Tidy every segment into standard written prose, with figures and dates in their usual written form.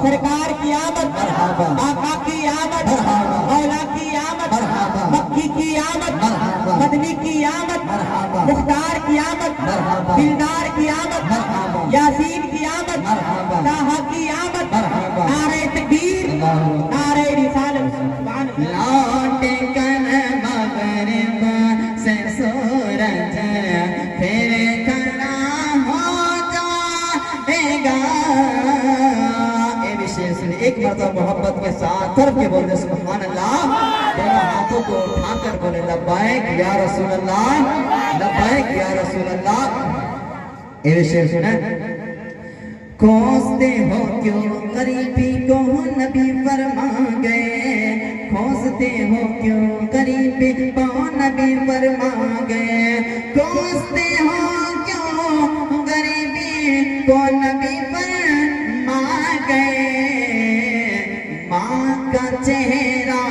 سرکار کی آمد مرحبا آقا کی آمد مرحبا مولا کی آمد مرحبا مکی کی آمد مرحبا مدنی کی آمد مرحبا مختار کی آمد مرحبا دلدار کی آمد مرحبا یاسین کی آمد مرحبا طٰہٰ کی آمد مرحبا نعرہ تکبیر نعرہ رسالت سبحان اللہ لوٹ کر مغرب سے سورج پھر کھڑا ہو جائے گا. اے بھی شعر سنیں ایک مرتبہ محبت کے ساتھ طرف کے بولے سبحان اللہ. دونوں ہاتھوں کو اٹھا کر بولے لبیک یا رسول اللہ لبیک یا رسول اللہ. اے بھی شعر سنیں کھوستے ہو کیوں قریبی کو نبی فرما گئے کھوستے ہو کیوں قریبی کو نبی فرما گئے کھوستے ہو کیوں غریبی کو نبی فرما گئے. ماں کا چہرہ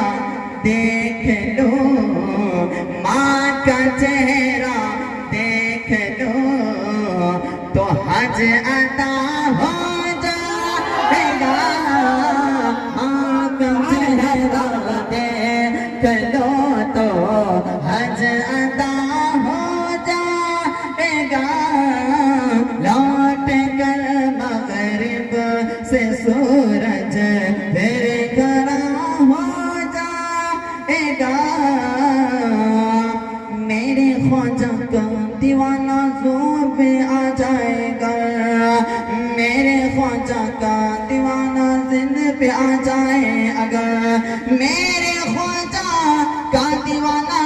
دیکھ لو ماں کا چہرہ دیکھ لو تو حج عطا ہو جائے گا. ماں کا چہرہ دیکھ لو تو حج عطا ہو جائے گا. لوٹ کر مغرب سے سورج پھر کھڑا ہو جائے گا. میرے خواجہ کا دیوانہ زور پہ آ جائے گا میرے خواجہ کا دیوانہ زند پہ آ جائے اگر میرے خواجہ کا دیوانہ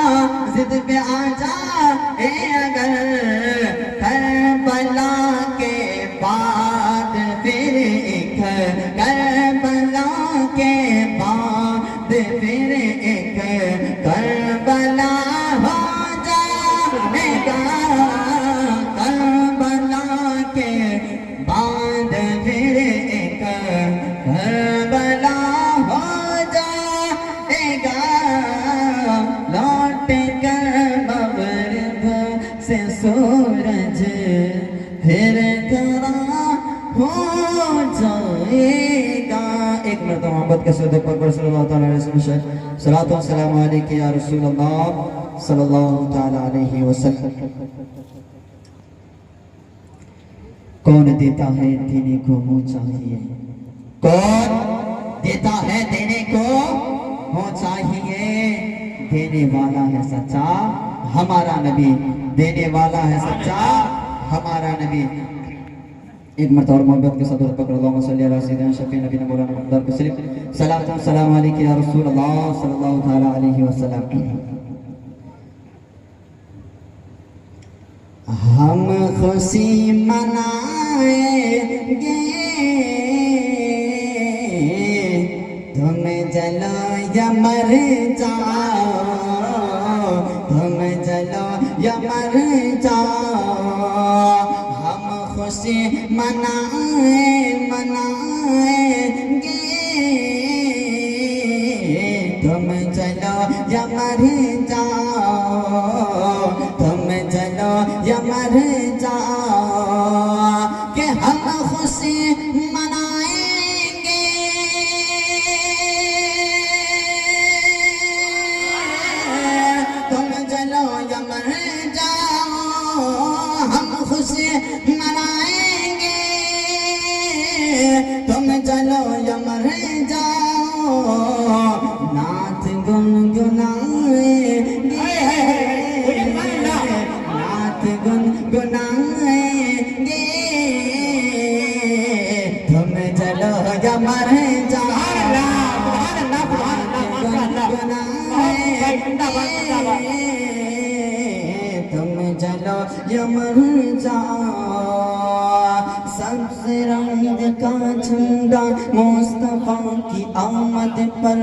زند پہ آ جائے اگر کربلا کے بعد پھر ایک کربلا کے بعد پھر ایک کربلا ہو جائے گا. کربلا کے بعد پھر ایک کربلا ہو جائے گا. لوٹ کر مغرب سے سورج پھر کھڑا ہو جائے گا. ایک مرتبہ محبت کے صدق پر صلی اللہ تعالیٰ علیہ وسلم صلاۃ و سلام علیک یا رسول اللہ صلی اللہ تعالیٰ علیہ وسلم. کون دیتا ہے دینے کو منہ چاہیے کون دیتا ہے دینے کو منہ چاہیے. دینے والا ہے سچا ہمارا نبی دینے والا ہے سچا ہمارا نبی. ایک مرتبہ اور محبت کے صدر پکڑ اللہم صلی اللہ سیدنا شفیع نبی مولانا محمد وسلم صلاۃ و سلام علیک یا رسول اللہ صلی اللہ تعالیٰ علیہ وسلم. ہم خوشی منائیں گے تم جلو یا مر جاؤ تم جلو یا مر جاؤ. ہم خوشی منائیں گے تم چلو یا مر جاؤ تم چلو یا مر جاؤ کہ ہم خوشی منائیں گے تم چلو یا مر جاؤ. ہم خوشی منائیں گے تم چلو یا مر جاؤ. نعت گنگنائیں گے نعت گنگنائیں گے تم چلو یا مر جاؤ. تم چلو یا مر جاؤ. سبز رنگ کا جھنڈا مصطفیٰ کی آمد پر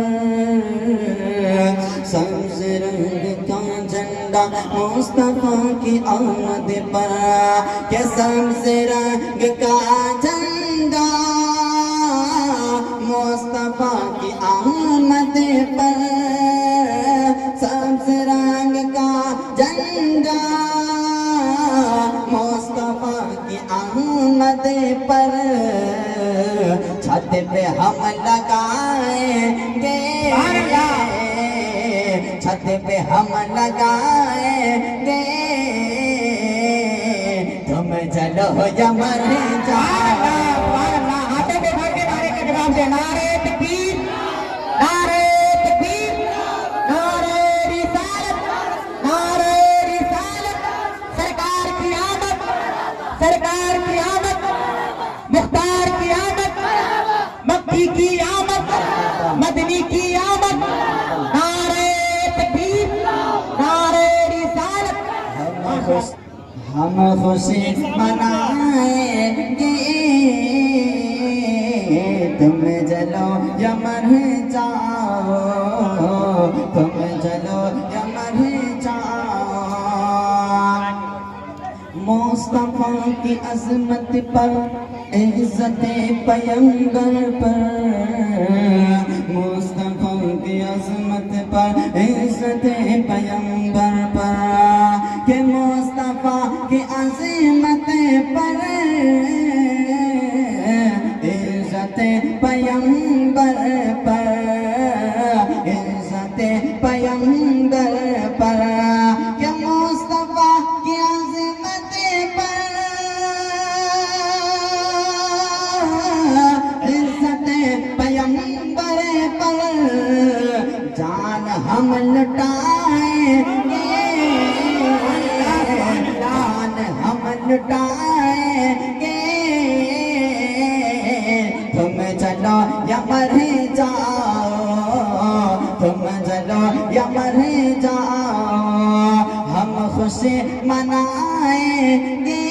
سبز رنگ کا جھنڈا مصطفیٰ کی آمد پر کہ سبز رنگ کا جھنڈا مصطفیٰ کی آمد پر سبز رنگ کا جھنڈا مصطفیٰ کی آمد پر چھت پہ ہم لگائیں گے چھت پہ ہم لگائیں گے تم چلو یا مر جاؤ ہاتھوں پہ بھر کے نعرے کا جواب دے نعرے تکبیر نعرے تکبیر نعرے رسالت نعرے رسالت سرکار کی آمد سرکار کی آمد مختار کی آمد مکی کی آمد مدنی کی آمد نعرے تکبیر نعرے رسالت ہم خوشی منائیں گے تم جلو یا مر جاؤ تم جلو یا مر جاؤ مصطفیٰ کی عظمت پر عزت پیغمبر پر مصطفیٰ کی عظمت پر عزت پیغمبر پر کہ مصطفیٰ کی عظمت پر عزت پیغمبر پر عزت پیغمبر پر کہ مصطفیٰ کی عظمت پر عزت پیغمبر پر جان ہم لٹائیں گے جان ہم لٹائیں گے تم چلو یا مر جاؤ تم چلو یا مر جاؤ ہم خوشی منائیں گے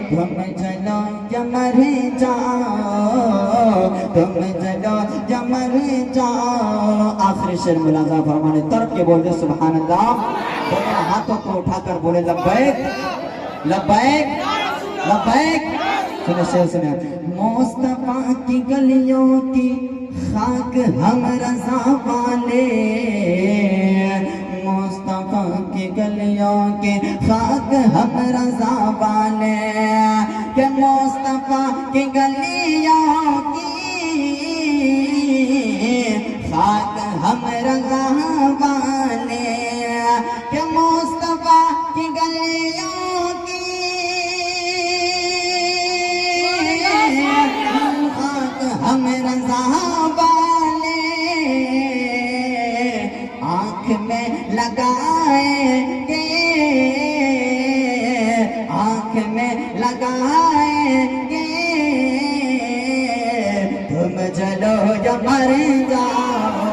تم چلو یا مر جاؤ تم چلو یا مر جاؤ آخری شعر ملاحظہ فرمانے ترک کے بولے سبحان اللہ دونوں ہاتھوں کو اٹھا کر بولے لبیک لبیک لبیک سنیں شعر سنیں مصطفیٰ کی گلیوں کی خاک ہم رضا والے مصطفیٰ کی گلیوں کی خاک ہم رضا والے کہ مصطفیٰ کی گلیوں کی خاک ہم رضا والے کہ مصطفیٰ کی گلیوں کی خاک ہم رضا والے آنکھ میں لگائیں گے آنکھ میں لگائیں گے تم چلو یا مر جاؤ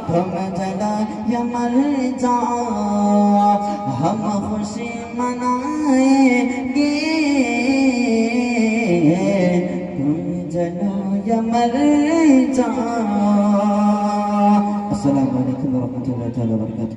تم چلو یا مر جاؤ ہم خوشی منائیں گے تم چلو یا مر جاؤ السلام علیکم ورحمۃ اللہ تعالی وبرکاتہ